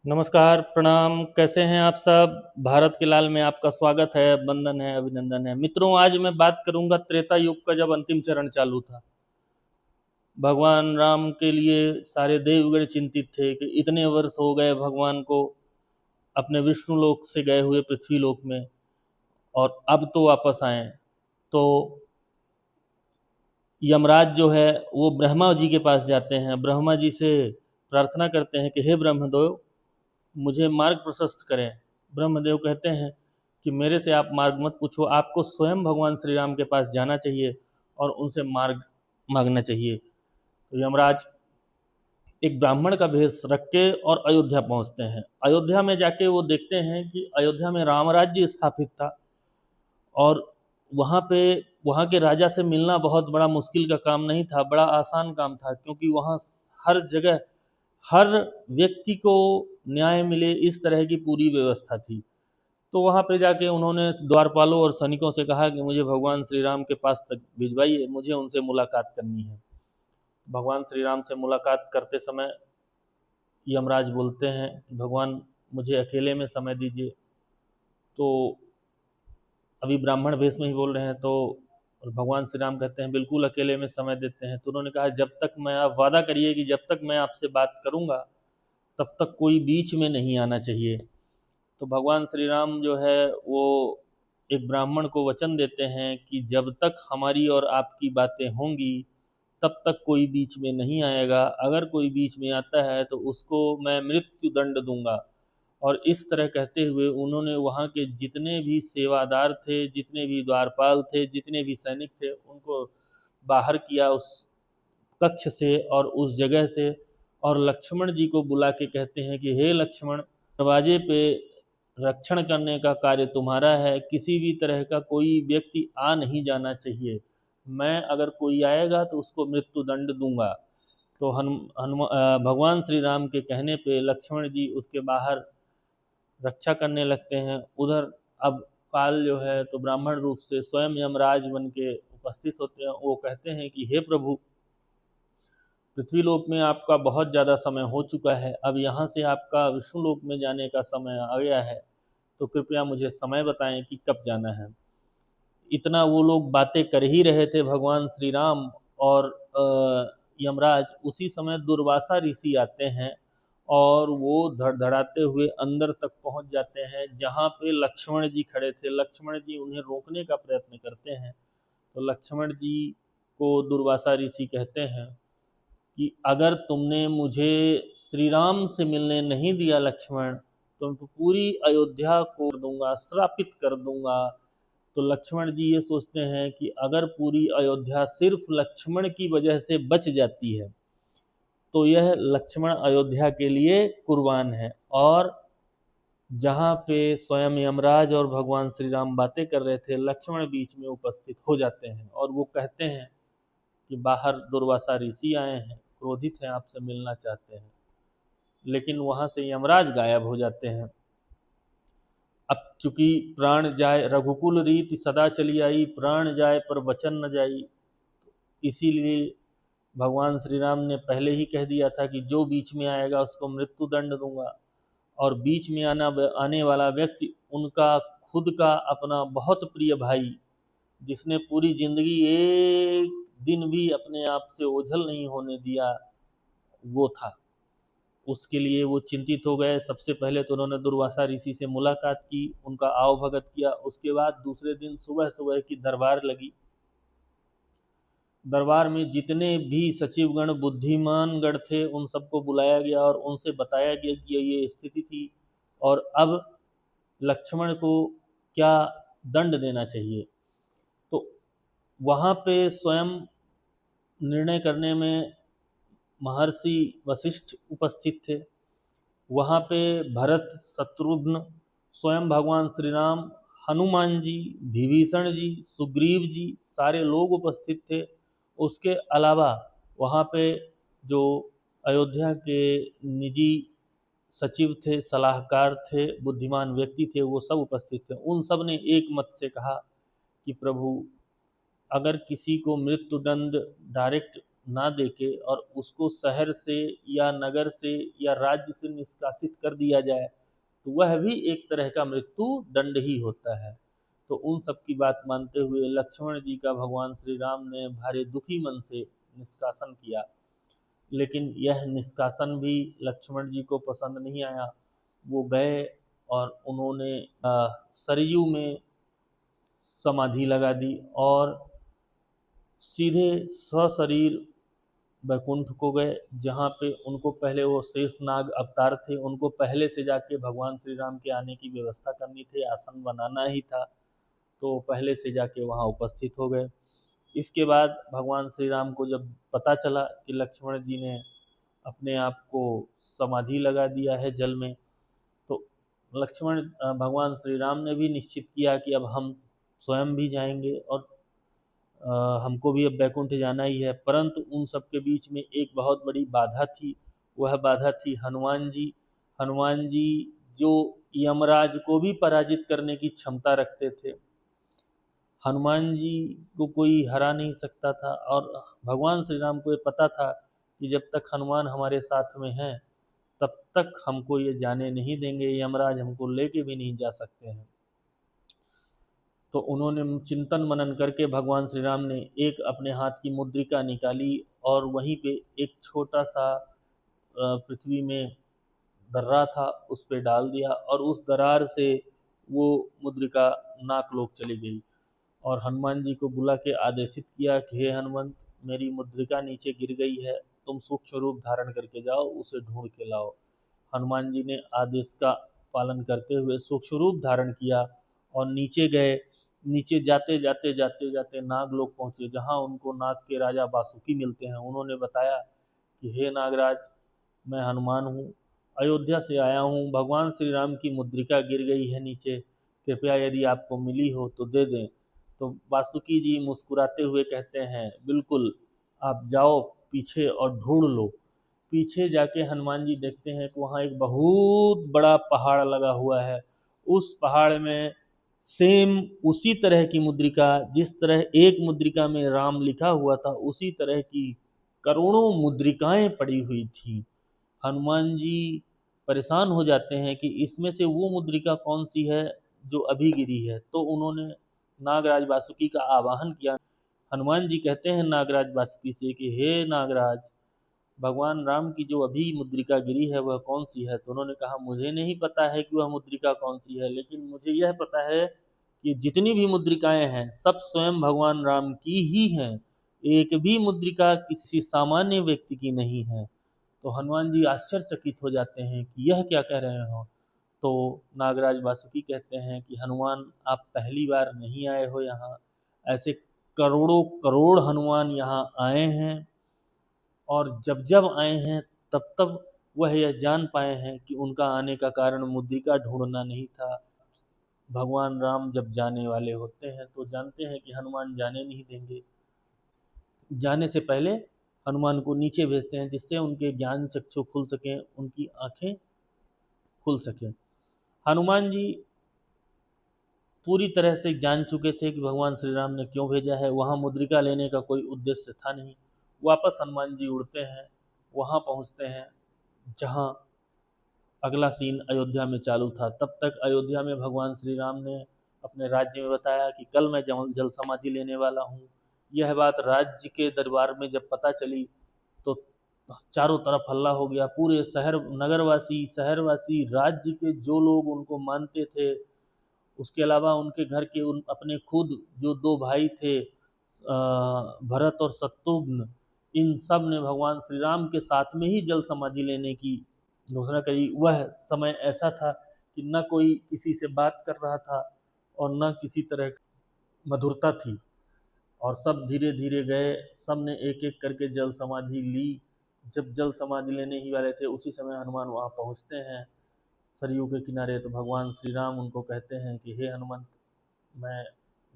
नमस्कार, प्रणाम, कैसे हैं आप सब? भारत के लाल में आपका स्वागत है, वंदन है, अभिनंदन है। मित्रों, आज मैं बात करूँगा त्रेता युग का जब अंतिम चरण चालू था। भगवान राम के लिए सारे देवगण चिंतित थे कि इतने वर्ष हो गए भगवान को अपने विष्णु लोक से गए हुए पृथ्वी लोक में और अब तो वापस आएँ। तो यमराज जो है वो ब्रह्मा जी के पास जाते हैं, ब्रह्मा जी से प्रार्थना करते हैं कि हे ब्रह्मदेव, मुझे मार्ग प्रशस्त करें। ब्रह्मदेव कहते हैं कि मेरे से आप मार्ग मत पूछो, आपको स्वयं भगवान श्री राम के पास जाना चाहिए और उनसे मार्ग मांगना चाहिए। तो यमराज एक ब्राह्मण का भेष रख के और अयोध्या पहुंचते हैं। अयोध्या में जाके वो देखते हैं कि अयोध्या में राम राज्य स्थापित था और वहाँ पे वहाँ के राजा से मिलना बहुत बड़ा मुश्किल का काम नहीं था, बड़ा आसान काम था, क्योंकि वहाँ हर जगह हर व्यक्ति को न्याय मिले इस तरह की पूरी व्यवस्था थी। तो वहाँ पे जाके उन्होंने द्वारपालों और सैनिकों से कहा कि मुझे भगवान श्री राम के पास तक भिजवाइए, मुझे उनसे मुलाकात करनी है। भगवान श्री राम से मुलाकात करते समय यमराज बोलते हैं कि भगवान मुझे अकेले में समय दीजिए। तो अभी ब्राह्मण भेष में ही बोल रहे हैं, तो और भगवान श्री राम कहते हैं बिल्कुल अकेले में समय देते हैं। तो उन्होंने कहा जब तक मैं, आप वादा करिए कि जब तक मैं आपसे बात करूंगा तब तक कोई बीच में नहीं आना चाहिए। तो भगवान श्री राम जो है वो एक ब्राह्मण को वचन देते हैं कि जब तक हमारी और आपकी बातें होंगी तब तक कोई बीच में नहीं आएगा, अगर कोई बीच में आता है तो उसको मैं मृत्यु दंड दूंगा। और इस तरह कहते हुए उन्होंने वहाँ के जितने भी सेवादार थे, जितने भी द्वारपाल थे, जितने भी सैनिक थे, उनको बाहर किया उस कक्ष से और उस जगह से, और लक्ष्मण जी को बुला के कहते हैं कि हे लक्ष्मण, दरवाजे पे रक्षण करने का कार्य तुम्हारा है, किसी भी तरह का कोई व्यक्ति आ नहीं जाना चाहिए। मैं अगर कोई आएगा तो उसको मृत्यु दंड दूंगा। तो भगवान श्री राम के कहने पे लक्ष्मण जी उसके बाहर रक्षा करने लगते हैं। उधर अब काल जो है तो ब्राह्मण रूप से स्वयं यमराज बन के उपस्थित होते हैं। वो कहते हैं कि हे प्रभु, पृथ्वीलोक में आपका बहुत ज़्यादा समय हो चुका है, अब यहाँ से आपका विष्णुलोक में जाने का समय आ गया है, तो कृपया मुझे समय बताएं कि कब जाना है। इतना वो लोग बातें कर ही रहे थे भगवान श्री राम और यमराज, उसी समय दुर्वासा ऋषि आते हैं और वो धड़धड़ाते हुए अंदर तक पहुंच जाते हैं जहाँ पे लक्ष्मण जी खड़े थे। लक्ष्मण जी उन्हें रोकने का प्रयत्न करते हैं। तो लक्ष्मण जी को दुर्वासा ऋषि कहते हैं कि अगर तुमने मुझे श्री राम से मिलने नहीं दिया लक्ष्मण, तो मैं पूरी अयोध्या को कर दूंगा, श्रापित कर दूंगा। तो लक्ष्मण जी ये सोचते हैं कि अगर पूरी अयोध्या सिर्फ लक्ष्मण की वजह से बच जाती है तो यह लक्ष्मण अयोध्या के लिए कुर्बान है। और जहाँ पे स्वयं यमराज और भगवान श्री राम बातें कर रहे थे, लक्ष्मण बीच में उपस्थित हो जाते हैं और वो कहते हैं कि बाहर दुर्वासा ऋषि आए हैं, क्रोधित हैं, आपसे मिलना चाहते हैं। लेकिन वहां से यमराज गायब हो जाते हैं। अब चूंकि प्राण जाए रघुकुल रीति सदा चली आई, प्राण जाए पर वचन न जाई, इसीलिए भगवान श्री राम ने पहले ही कह दिया था कि जो बीच में आएगा उसको मृत्यु दंड दूंगा। और बीच में आने वाला व्यक्ति उनका खुद का अपना बहुत प्रिय भाई, जिसने पूरी जिंदगी एक दिन भी अपने आप से ओझल नहीं होने दिया, वो था। उसके लिए वो चिंतित हो गए। सबसे पहले तो उन्होंने दुर्वासा ऋषि से मुलाकात की, उनका आवभगत किया। उसके बाद दूसरे दिन सुबह सुबह की दरबार लगी। दरबार में जितने भी सचिवगण बुद्धिमान गण थे उन सबको बुलाया गया और उनसे बताया गया कि ये स्थिति थी और अब लक्ष्मण को क्या दंड देना चाहिए। तो वहाँ पे स्वयं निर्णय करने में महर्षि वशिष्ठ उपस्थित थे। वहाँ पे भरत, शत्रुघ्न, स्वयं भगवान श्री राम, हनुमान जी, विभीषण जी, सुग्रीव जी, सारे लोग उपस्थित थे। उसके अलावा वहाँ पे जो अयोध्या के निजी सचिव थे, सलाहकार थे, बुद्धिमान व्यक्ति थे, वो सब उपस्थित थे। उन सब ने एक मत से कहा कि प्रभु, अगर किसी को मृत्यु दंड डायरेक्ट ना देके और उसको शहर से या नगर से या राज्य से निष्कासित कर दिया जाए तो वह भी एक तरह का मृत्यु दंड ही होता है। तो उन सब की बात मानते हुए लक्ष्मण जी का भगवान श्री राम ने भारी दुखी मन से निष्कासन किया, लेकिन यह निष्कासन भी लक्ष्मण जी को पसंद नहीं आया। वो गए और उन्होंने सरयू में समाधि लगा दी और सीधे सशरीर बैकुंठ को गए, जहाँ पे उनको पहले वो शेषनाग अवतार थे, उनको पहले से जाके भगवान श्री राम के आने की व्यवस्था करनी थी, आसन बनाना ही था, तो पहले से जाके वहाँ उपस्थित हो गए। इसके बाद भगवान श्री राम को जब पता चला कि लक्ष्मण जी ने अपने आप को समाधि लगा दिया है जल में, तो भगवान श्री राम ने भी निश्चित किया कि अब हम स्वयं भी जाएंगे और हमको भी अब बैकुंठ जाना ही है। परंतु उन सब के बीच में एक बहुत बड़ी बाधा थी, वह बाधा थी हनुमान जी। हनुमान जी जो यमराज को भी पराजित करने की क्षमता रखते थे, हनुमान जी को कोई हरा नहीं सकता था। और भगवान श्री राम को ये पता था कि जब तक हनुमान हमारे साथ में हैं तब तक हमको ये जाने नहीं देंगे, यमराज हमको लेके भी नहीं जा सकते हैं। तो उन्होंने चिंतन मनन करके भगवान श्री राम ने एक अपने हाथ की मुद्रिका निकाली और वहीं पे एक छोटा सा पृथ्वी में दर्रा था उस पे डाल दिया और उस दरार से वो मुद्रिका नाकलोक चली गई। और हनुमान जी को बुला के आदेशित किया कि हे हनुमंत, मेरी मुद्रिका नीचे गिर गई है, तुम सूक्ष्म रूप धारण करके जाओ, उसे ढूंढ के लाओ। हनुमान जी ने आदेश का पालन करते हुए सूक्ष्म रूप धारण किया और नीचे गए। नीचे जाते जाते जाते जाते नागलोक पहुँचे, जहाँ उनको नाग के राजा वासुकी मिलते हैं। उन्होंने बताया कि हे नागराज, मैं हनुमान हूँ, अयोध्या से आया हूँ, भगवान श्री राम की मुद्रिका गिर गई है नीचे, कृपया यदि आपको मिली हो तो दे दें। तो वासुकी जी मुस्कुराते हुए कहते हैं, बिल्कुल, आप जाओ पीछे और ढूंढ लो। पीछे जाके हनुमान जी देखते हैं कि वहाँ एक बहुत बड़ा पहाड़ लगा हुआ है। उस पहाड़ में सेम उसी तरह की मुद्रिका, जिस तरह एक मुद्रिका में राम लिखा हुआ था, उसी तरह की करोड़ों मुद्रिकाएं पड़ी हुई थी। हनुमान जी परेशान हो जाते हैं कि इसमें से वो मुद्रिका कौन सी है जो अभी गिरी है। तो उन्होंने नागराज वासुकी का आवाहन किया। हनुमान जी कहते हैं नागराज वासुकी से कि हे नागराज, भगवान राम की जो अभी मुद्रिका गिरी है वह कौन सी है। तो उन्होंने कहा, मुझे नहीं पता है कि वह मुद्रिका कौन सी है, लेकिन मुझे यह पता है कि जितनी भी मुद्रिकाएं हैं सब स्वयं भगवान राम की ही हैं, एक भी मुद्रिका किसी सामान्य व्यक्ति की नहीं है। तो हनुमान जी आश्चर्यचकित हो जाते हैं कि यह क्या कह रहे हो। तो नागराज वासुकी कहते हैं कि हनुमान, आप पहली बार नहीं आए हो यहाँ, ऐसे करोड़ों करोड़ हनुमान यहाँ आए हैं और जब जब आए हैं तब तब वह यह जान पाए हैं कि उनका आने का कारण मुद्रिका ढूंढना नहीं था। भगवान राम जब जाने वाले होते हैं तो जानते हैं कि हनुमान जाने नहीं देंगे। जाने से पहले हनुमान को नीचे भेजते हैं जिससे उनके ज्ञान चक्षु खुल सकें, उनकी आंखें खुल सकें। हनुमान जी पूरी तरह से जान चुके थे कि भगवान श्री राम ने क्यों भेजा है, वहाँ मुद्रिका लेने का कोई उद्देश्य था नहीं। वापस हनुमान जी उड़ते हैं, वहाँ पहुँचते हैं जहाँ अगला सीन अयोध्या में चालू था। तब तक अयोध्या में भगवान श्री राम ने अपने राज्य में बताया कि कल मैं जल समाधि लेने वाला हूँ। यह बात राज्य के दरबार में जब पता चली तो चारों तरफ हल्ला हो गया। पूरे शहर, नगरवासी, शहरवासी, राज्य के जो लोग उनको मानते थे, उसके अलावा उनके घर के उन अपने खुद जो दो भाई थे, भरत और शत्रुघ्न, इन सब ने भगवान श्री राम के साथ में ही जल समाधि लेने की घोषणा करी। वह समय ऐसा था कि न कोई किसी से बात कर रहा था और न किसी तरह की मधुरता थी, और सब धीरे धीरे गए, सब ने एक एक करके जल समाधि ली। जब जल समाधि लेने ही वाले थे उसी समय हनुमान वहाँ पहुँचते हैं सरयू के किनारे। तो भगवान श्री राम उनको कहते हैं कि हे हनुमंत, मैं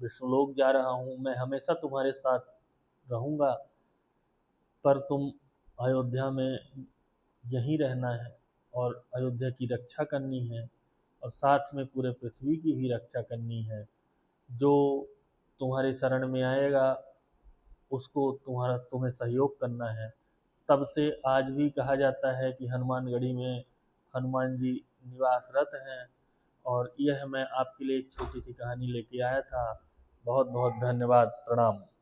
विष्णुलोक जा रहा हूँ, मैं हमेशा तुम्हारे साथ रहूँगा, पर तुम अयोध्या में यहीं रहना है और अयोध्या की रक्षा करनी है और साथ में पूरे पृथ्वी की भी रक्षा करनी है। जो तुम्हारे शरण में आएगा उसको तुम्हें सहयोग करना है। तब से आज भी कहा जाता है कि हनुमानगढ़ी में हनुमान जी निवासरत हैं। और यह मैं आपके लिए एक छोटी सी कहानी लेके आया था। बहुत बहुत धन्यवाद, प्रणाम।